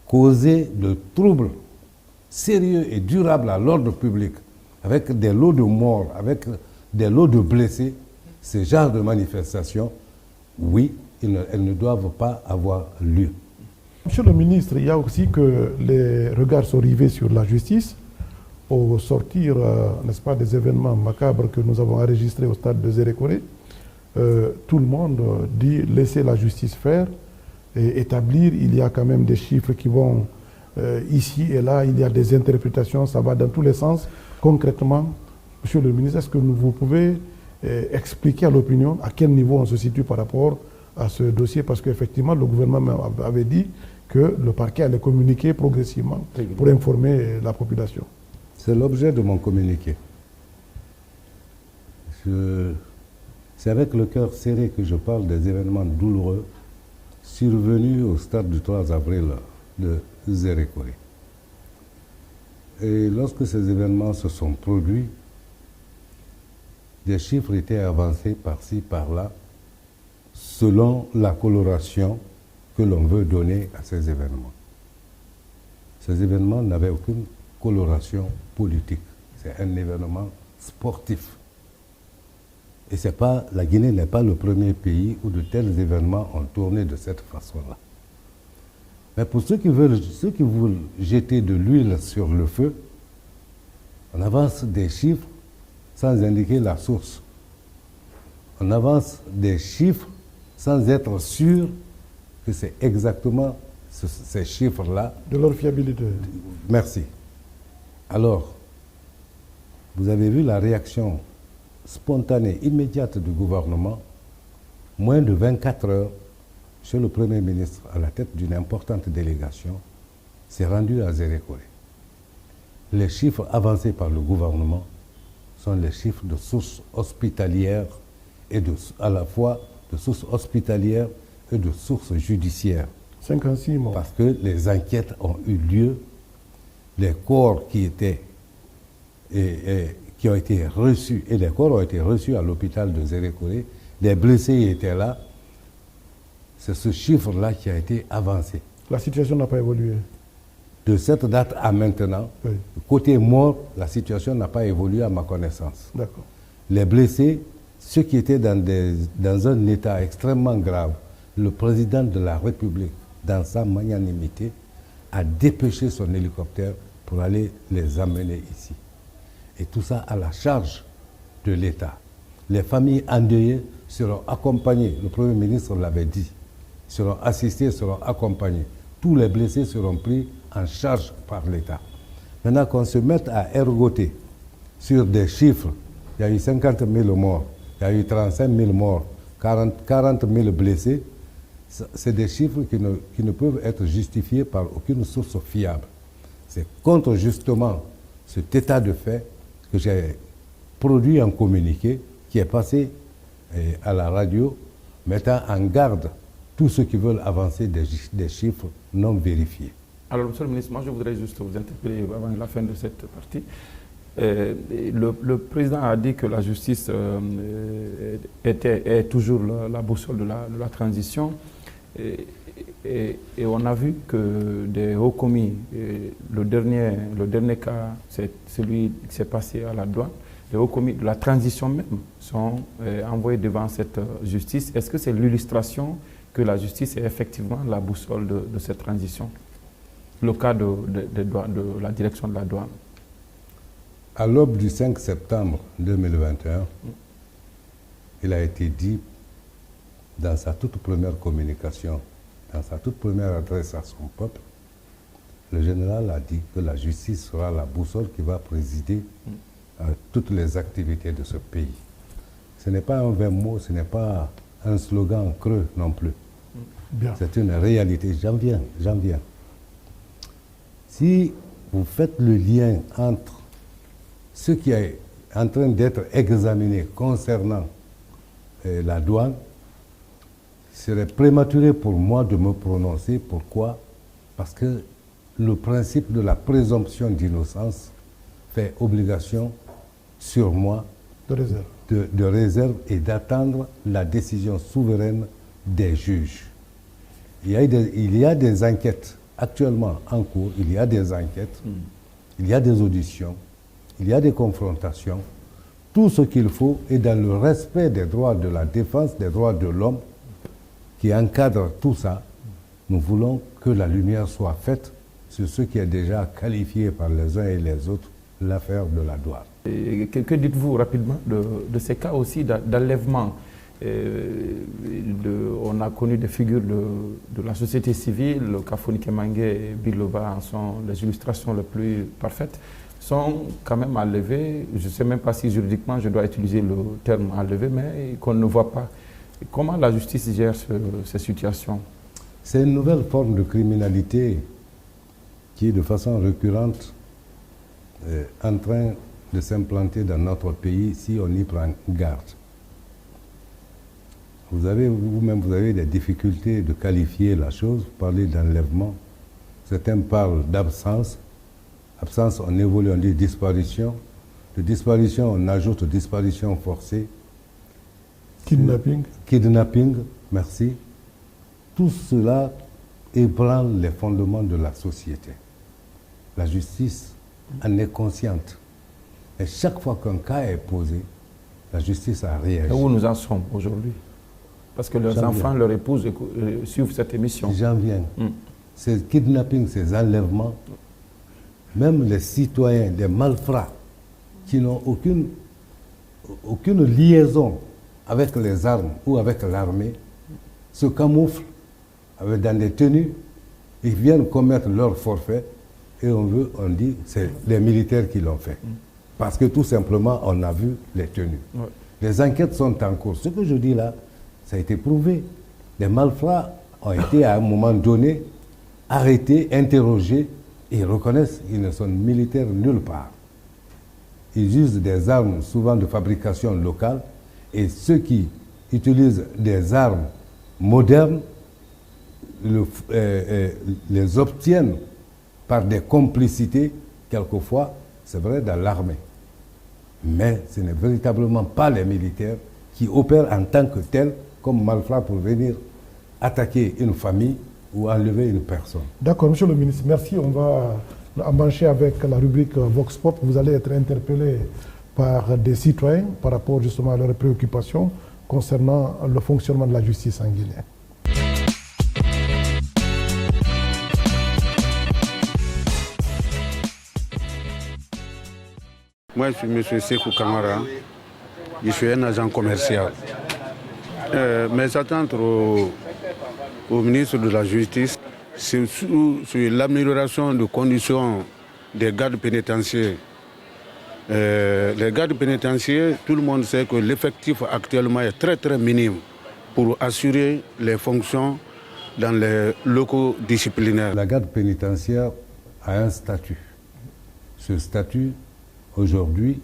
causer de troubles sérieux et durables à l'ordre public, avec des lots de morts, avec des lots de blessés, ce genre de manifestations, oui, elles ne doivent pas avoir lieu. Monsieur le ministre, il y a aussi que les regards sont rivés sur la justice au sortir, n'est-ce pas, des événements macabres que nous avons enregistrés au stade de Zérékoré. Tout le monde dit laisser la justice faire et établir. Il y a quand même des chiffres qui vont ici et là, il y a des interprétations, ça va dans tous les sens. Concrètement, monsieur le ministre, est-ce que vous pouvez expliquer à l'opinion à quel niveau on se situe par rapport à ce dossier? Parce qu'effectivement, le gouvernement avait dit que le parquet allait communiquer progressivement pour informer la population. C'est l'objet de mon communiqué. C'est avec le cœur serré que je parle des événements douloureux survenus au stade du 3 avril de Zérékoré. Et lorsque ces événements se sont produits, des chiffres étaient avancés par-ci, par-là, selon la coloration que l'on veut donner à ces événements. Ces événements n'avaient aucune coloration politique. C'est un événement sportif. Et la Guinée n'est pas le premier pays où de tels événements ont tourné de cette façon-là. Mais pour ceux qui veulent jeter de l'huile sur le feu, on avance des chiffres sans indiquer la source. On avance des chiffres sans être sûr que c'est exactement ces chiffres-là. De leur fiabilité. Merci. Alors, vous avez vu la réaction spontanée, immédiate du gouvernement. Moins de 24 heures, Monsieur le Premier ministre, à la tête d'une importante délégation, s'est rendu à Zérékoré. Les chiffres avancés par le gouvernement sont les chiffres de sources hospitalières et à la fois de sources hospitalières et de sources judiciaires. 56 morts. Parce que les enquêtes ont eu lieu, les corps qui ont été reçus, et les corps ont été reçus à l'hôpital de Zérékoré, les blessés étaient là. C'est ce chiffre-là qui a été avancé. La situation n'a pas évolué. De cette date à maintenant, oui. Côté mort, la situation n'a pas évolué à ma connaissance. D'accord. Les blessés, ceux qui étaient dans un état extrêmement grave, le président de la République, dans sa magnanimité, a dépêché son hélicoptère pour aller les amener ici. Et tout ça à la charge de l'État. Les familles endeuillées seront accompagnées, le Premier ministre l'avait dit, seront assistés, seront accompagnés. Tous les blessés seront pris en charge par l'État. Maintenant qu'on se mette à ergoter sur des chiffres, il y a eu 50 000 morts, il y a eu 35 000 morts, 40 000 blessés, c'est des chiffres qui ne peuvent être justifiés par aucune source fiable. C'est contre justement cet état de fait que j'ai produit un communiqué qui est passé à la radio, mettant en garde tous ceux qui veulent avancer des chiffres non vérifiés. Alors, monsieur le ministre, moi je voudrais juste vous interpeller avant la fin de cette partie. Le président a dit que la justice est toujours la boussole de la transition. Et on a vu que des hauts commis, le dernier cas, c'est celui qui s'est passé à la douane, les hauts commis de la transition même sont envoyés devant cette justice. Est-ce que c'est l'illustration que la justice est effectivement la boussole de cette transition? Le cas de la direction de la douane. À l'aube du 5 septembre 2021, il a été dit dans sa toute première communication, dans sa toute première adresse à son peuple, le général a dit que la justice sera la boussole qui va présider à toutes les activités de ce pays. Ce n'est pas un vain mot, ce n'est pas un slogan creux non plus. Bien. C'est une réalité. J'en viens. Si vous faites le lien entre ce qui est en train d'être examiné concernant la douane, il serait prématuré pour moi de me prononcer. Pourquoi? Parce que le principe de la présomption d'innocence fait obligation sur moi de réserve et d'attendre la décision souveraine des juges. Il y a des enquêtes actuellement en cours, il y a des enquêtes, il y a des auditions, il y a des confrontations. Tout ce qu'il faut est dans le respect des droits de la défense, des droits de l'homme qui encadre tout ça. Nous voulons que la lumière soit faite sur ce qui est déjà qualifié par les uns et les autres l'affaire de la douane. Et que dites-vous rapidement de ces cas aussi d'enlèvement? On a connu des figures de la société civile, le Kafuni Kemangue et Biloba en sont les illustrations les plus parfaites, sont quand même enlevés. Je ne sais même pas si juridiquement je dois utiliser le terme enlevé, mais qu'on ne voit pas. Comment la justice gère ces situations? C'est une nouvelle forme de criminalité qui est de façon récurrente en train de s'implanter dans notre pays si on y prend garde. Vous-même, vous avez des difficultés de qualifier la chose. Vous parlez d'enlèvement. Certains parlent d'absence. Absence, on évolue, on dit disparition. De disparition, on ajoute disparition forcée. Kidnapping. Kidnapping, merci. Tout cela ébranle les fondements de la société. La justice en est consciente. Et chaque fois qu'un cas est posé, la justice a réagi. Et où nous en sommes aujourd'hui? Parce que leurs enfants, leurs épouses suivent cette émission. J'en viens. Ces kidnappings, ces enlèvements, même les citoyens, les malfrats, qui n'ont aucune liaison avec les armes ou avec l'armée, se camouflent dans des tenues, ils viennent commettre leur forfait et on dit que c'est les militaires qui l'ont fait. Parce que tout simplement, on a vu les tenues. Ouais. Les enquêtes sont en cours. Ce que je dis là, ça a été prouvé. Les malfrats ont été à un moment donné arrêtés, interrogés, et ils reconnaissent qu'ils ne sont militaires nulle part. Ils usent des armes souvent de fabrication locale, et ceux qui utilisent des armes modernes les obtiennent par des complicités, quelquefois, c'est vrai, dans l'armée. Mais ce n'est véritablement pas les militaires qui opèrent en tant que tels, comme malfrats pour venir attaquer une famille ou enlever une personne. D'accord, monsieur le ministre, merci. On va emmancher avec la rubrique Vox Pop. Vous allez être interpellé par des citoyens par rapport justement à leurs préoccupations concernant le fonctionnement de la justice en Guinée. Moi, je suis M. Sekou Kamara, je suis un agent commercial. Mes attentes au ministre de la Justice, c'est sur l'amélioration des conditions des gardes pénitentiaires. Les gardes pénitentiaires, tout le monde sait que l'effectif actuellement est très très minime pour assurer les fonctions dans les locaux disciplinaires. La garde pénitentiaire a un statut. Ce statut, aujourd'hui,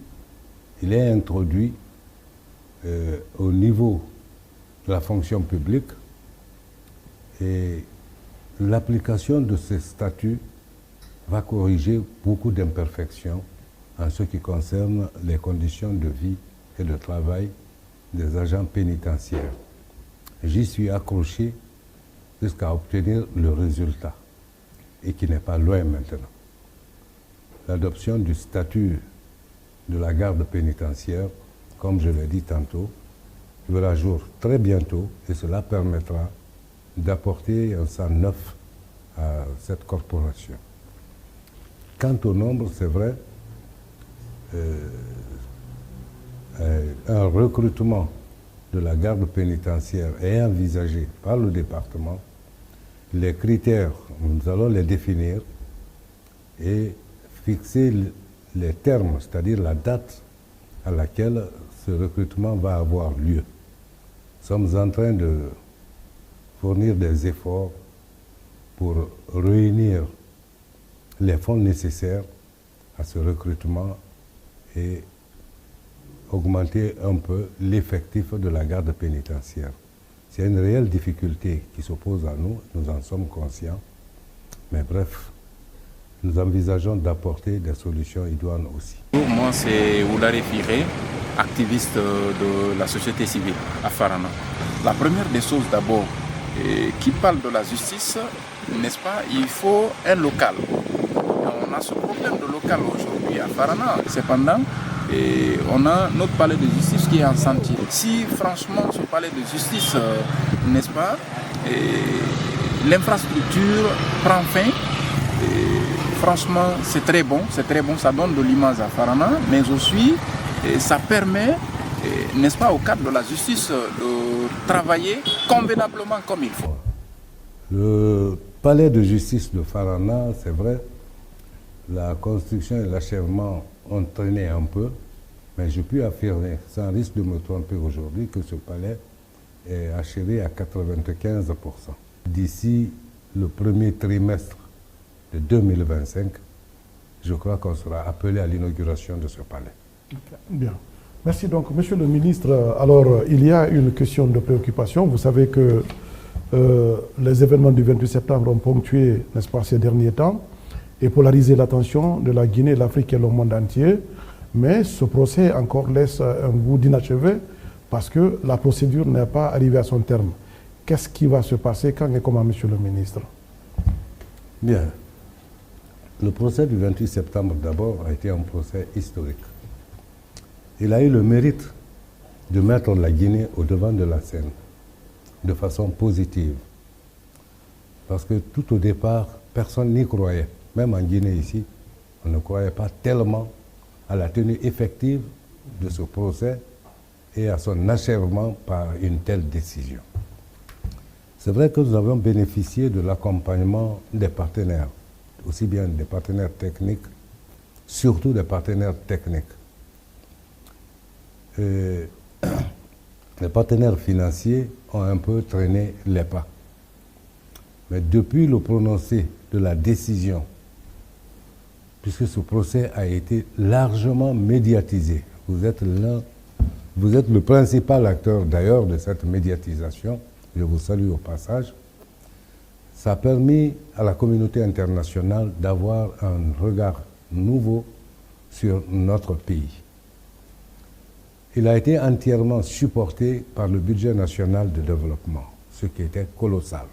il est introduit au niveau de la fonction publique et l'application de ce statut va corriger beaucoup d'imperfections en ce qui concerne les conditions de vie et de travail des agents pénitentiaires. J'y suis accroché jusqu'à obtenir le résultat et qui n'est pas loin maintenant. L'adoption du statut de la garde pénitentiaire, comme je l'ai dit tantôt, verra jour très bientôt et cela permettra d'apporter un sang neuf à cette corporation. Quant au nombre, c'est vrai, un recrutement de la garde pénitentiaire est envisagé par le département. Les critères, nous allons les définir et fixer les termes, c'est-à-dire la date à laquelle ce recrutement va avoir lieu. Nous sommes en train de fournir des efforts pour réunir les fonds nécessaires à ce recrutement et augmenter un peu l'effectif de la garde pénitentiaire. C'est une réelle difficulté qui s'oppose à nous, nous en sommes conscients, mais bref, nous envisageons d'apporter des solutions idoines aussi. Moi, c'est Oulare Firé, activiste de la société civile à Farana. La première des choses d'abord, qui parle de la justice, n'est-ce pas, il faut un local. On a ce problème de local aujourd'hui à Farana. Cependant, on a notre palais de justice qui est en chantier. Si franchement ce palais de justice, n'est-ce pas, l'infrastructure prend fin, franchement c'est très bon, ça donne de l'image à Farana, mais aussi ça permet, n'est-ce pas, au cadre de la justice de travailler convenablement comme il faut. Le palais de justice de Farana, c'est vrai, la construction et l'achèvement ont traîné un peu, mais je puis affirmer, sans risque de me tromper aujourd'hui, que ce palais est achevé à 95%. D'ici le premier trimestre de 2025, je crois qu'on sera appelé à l'inauguration de ce palais. Bien. Merci donc, Monsieur le ministre. Alors, il y a une question de préoccupation. Vous savez que les événements du 28 septembre ont ponctué, n'est-ce pas, ces derniers temps et polarisé l'attention de la Guinée, l'Afrique et le monde entier. Mais ce procès encore laisse un goût d'inachevé parce que la procédure n'est pas arrivée à son terme. Qu'est-ce qui va se passer, quand et comment, Monsieur le ministre? Bien. Le procès du 28 septembre, d'abord, a été un procès historique. Il a eu le mérite de mettre la Guinée au devant de la scène, de façon positive. Parce que tout au départ, personne n'y croyait. Même en Guinée ici, on ne croyait pas tellement à la tenue effective de ce procès et à son achèvement par une telle décision. C'est vrai que nous avons bénéficié de l'accompagnement des partenaires, aussi bien des partenaires techniques, surtout des partenaires techniques. Les partenaires financiers ont un peu traîné les pas. Mais depuis le prononcé de la décision, puisque ce procès a été largement médiatisé, vous êtes le principal acteur d'ailleurs de cette médiatisation, je vous salue au passage, ça a permis à la communauté internationale d'avoir un regard nouveau sur notre pays. Il a été entièrement supporté par le budget national de développement, ce qui était colossal.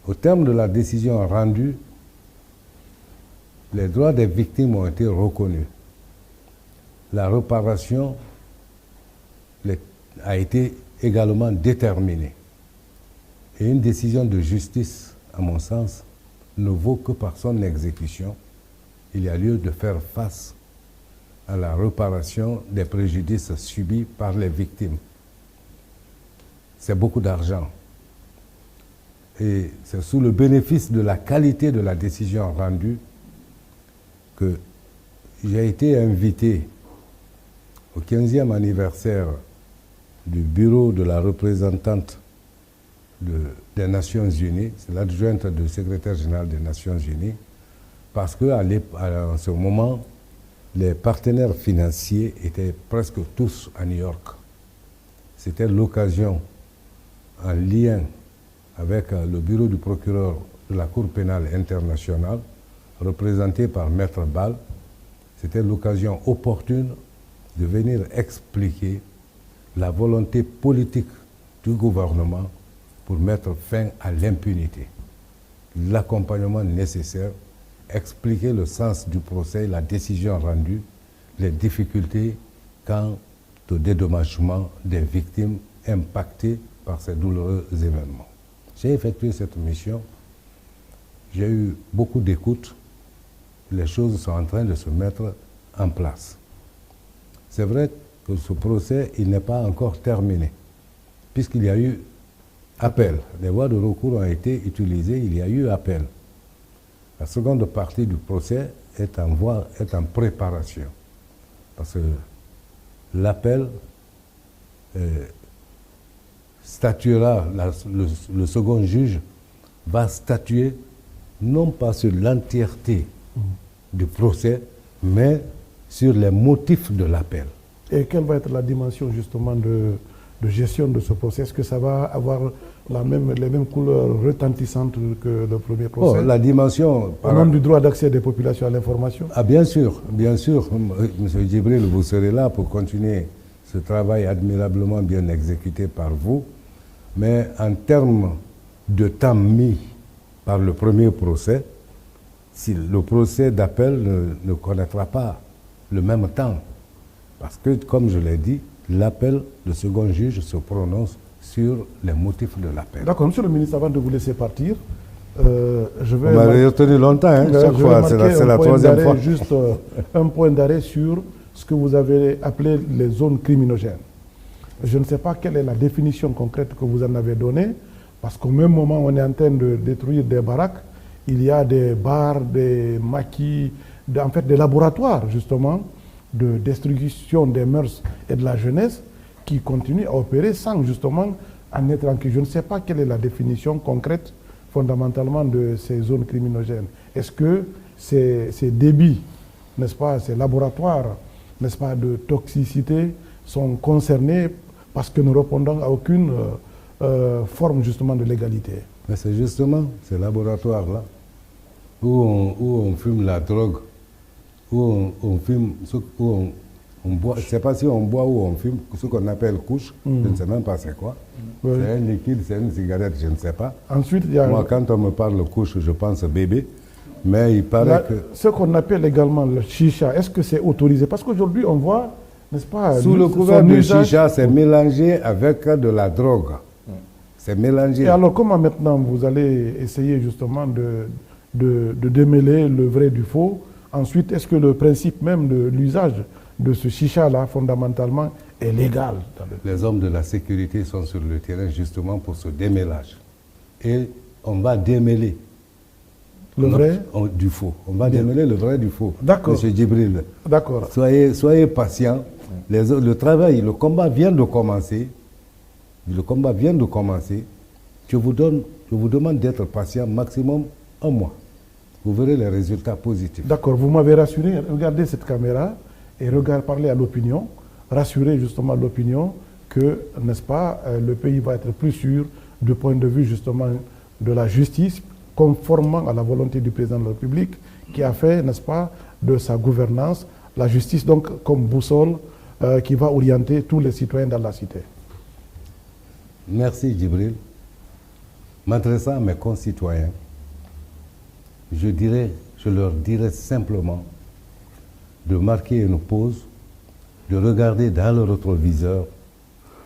Au terme de la décision rendue, les droits des victimes ont été reconnus. La réparation a été également déterminée. Et une décision de justice, à mon sens, ne vaut que par son exécution. Il y a lieu de faire face à la réparation des préjudices subis par les victimes. C'est beaucoup d'argent. Et c'est sous le bénéfice de la qualité de la décision rendue que j'ai été invité au 15e anniversaire du bureau de la représentante des Nations Unies, c'est l'adjointe du secrétaire général des Nations Unies, parce qu'à ce moment, les partenaires financiers étaient presque tous à New York. C'était l'occasion, en lien avec le bureau du procureur de la Cour pénale internationale, représenté par Maître Ball, c'était l'occasion opportune de venir expliquer la volonté politique du gouvernement pour mettre fin à l'impunité, l'accompagnement nécessaire, expliquer le sens du procès, la décision rendue, les difficultés quant au dédommagement des victimes impactées par ces douloureux événements. J'ai effectué cette mission, j'ai eu beaucoup d'écoute, les choses sont en train de se mettre en place. C'est vrai que ce procès, il n'est pas encore terminé, puisqu'il y a eu appel. Les voies de recours ont été utilisées, il y a eu appel. La seconde partie du procès est en préparation. Parce que l'appel statuera, le second juge va statuer non pas sur l'entièreté du procès, mais sur les motifs de l'appel. Et quelle va être la dimension justement de gestion de ce procès? Est-ce que ça va avoir les mêmes couleurs retentissantes que le premier procès? La dimension... Au nom du droit d'accès des populations à l'information? Ah, bien sûr, bien sûr. Monsieur Djibril, vous serez là pour continuer ce travail admirablement bien exécuté par vous. Mais en termes de temps mis par le premier procès, si le procès d'appel ne connaîtra pas le même temps, parce que, comme je l'ai dit, l'appel, le second juge se prononce sur les motifs de l'appel. D'accord, monsieur le ministre, avant de vous laisser partir, je vais... On m'a retenu longtemps, hein, chaque fois, c'est la troisième fois. Juste un point d'arrêt sur ce que vous avez appelé les zones criminogènes. Je ne sais pas quelle est la définition concrète que vous en avez donnée, parce qu'au même moment où on est en train de détruire des baraques, il y a des bars, des maquis, en fait des laboratoires justement de destruction des mœurs et de la jeunesse qui continuent à opérer sans justement en être tranquille. Je ne sais pas quelle est la définition concrète fondamentalement de ces zones criminogènes. Est-ce que ces débits, n'est-ce pas, ces laboratoires, n'est-ce pas, de toxicité sont concernés parce que nous répondons à aucune forme justement de légalité? Mais c'est justement ces laboratoires-là où on fume la drogue, où on fume, où on boit, je ne sais pas si on boit ou on fume, ce qu'on appelle couche, je ne sais même pas c'est quoi. Oui. C'est un liquide, c'est une cigarette, je ne sais pas. Ensuite, il y a... Moi, quand on me parle couche, je pense bébé, mais il paraît que... Ce qu'on appelle également le chicha, est-ce que c'est autorisé? Parce qu'aujourd'hui, on voit, n'est-ce pas... Sous le couvert de chicha, c'est mélangé avec de la drogue. C'est mélangé. Et alors, comment maintenant vous allez essayer justement de démêler le vrai du faux? Ensuite, est-ce que le principe même de l'usage de ce chicha-là, fondamentalement, est légal? Les hommes de la sécurité sont sur le terrain justement pour ce démêlage. Et on va démêler le vrai du faux. On va démêler le vrai du faux. D'accord. Monsieur Djibril. D'accord. Soyez patient. Le travail, le combat vient de commencer. Le combat vient de commencer. Je vous demande d'être patient, maximum un mois. Vous verrez les résultats positifs. D'accord, vous m'avez rassuré. Regardez cette caméra et parlez à l'opinion. Rassurez justement l'opinion que, n'est-ce pas, le pays va être plus sûr du point de vue justement de la justice, conformément à la volonté du président de la République, qui a fait, n'est-ce pas, de sa gouvernance, la justice donc comme boussole qui va orienter tous les citoyens dans la cité. Merci Djibril. M'adressant à mes concitoyens, je leur dirais simplement de marquer une pause, de regarder dans le rétroviseur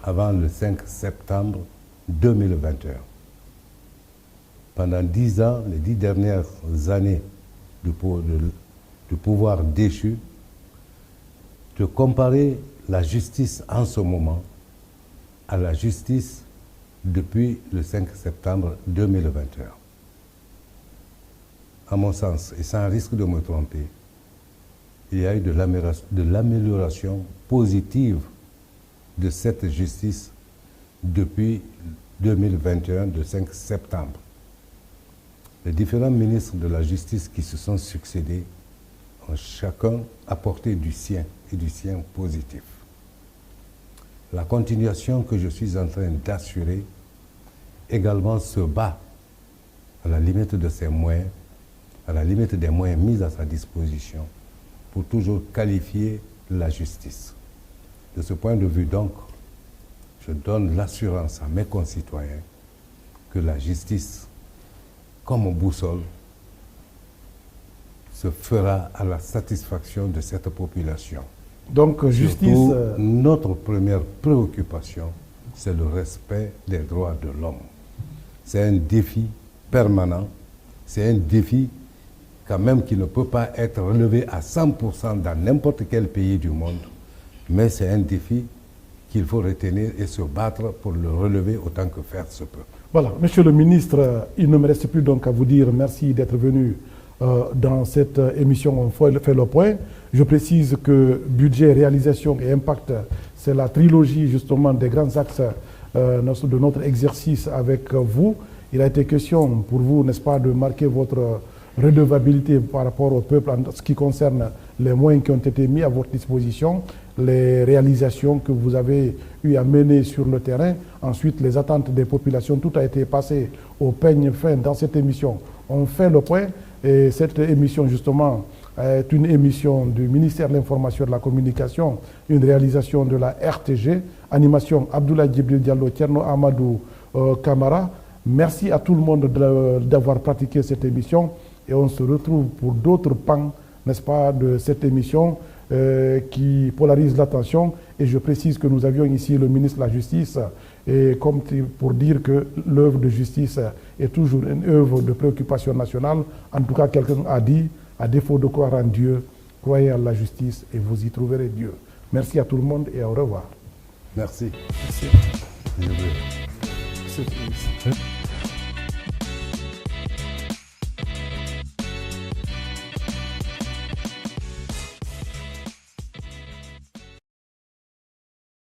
avant le 5 septembre 2021. Pendant 10 ans, les 10 dernières années du pouvoir déchu, de comparer la justice en ce moment à la justice depuis le 5 septembre 2021. À mon sens, et sans risque de me tromper, il y a eu de l'amélioration positive de cette justice depuis 2021, le 5 septembre. Les différents ministres de la justice qui se sont succédés ont chacun apporté du sien et du sien positif. La continuation que je suis en train d'assurer également se bat à la limite de ses moyens, à la limite des moyens mis à sa disposition pour toujours qualifier la justice. De ce point de vue donc, je donne l'assurance à mes concitoyens que la justice, comme boussole, se fera à la satisfaction de cette population. Donc, justice... Surtout, notre première préoccupation, c'est le respect des droits de l'homme. C'est un défi permanent, c'est un défi quand même qui ne peut pas être relevé à 100% dans n'importe quel pays du monde, mais c'est un défi qu'il faut retenir et se battre pour le relever autant que faire se peut. Voilà, monsieur le ministre, il ne me reste plus donc à vous dire merci d'être venu dans cette émission On fait le point. Je précise que budget, réalisation et impact, c'est la trilogie justement des grands axes de notre exercice avec vous. Il a été question pour vous, n'est-ce pas, de marquer votre redevabilité par rapport au peuple en ce qui concerne les moyens qui ont été mis à votre disposition, les réalisations que vous avez eu à mener sur le terrain, ensuite les attentes des populations, tout a été passé au peigne fin dans cette émission. On fait le point et cette émission justement est une émission du ministère de l'Information et de la Communication, une réalisation de la RTG, animation Abdoulaye Djibril Diallo, Tierno Amadou Camara. Merci à tout le monde d'avoir pratiqué cette émission et on se retrouve pour d'autres pans, n'est-ce pas, de cette émission qui polarise l'attention. Et je précise que nous avions ici le ministre de la Justice et comme pour dire que l'œuvre de justice est toujours une œuvre de préoccupation nationale. En tout cas, quelqu'un a dit, à défaut de croire en Dieu, croyez en la justice et vous y trouverez Dieu. Merci à tout le monde et au revoir. Merci. Merci. Merci.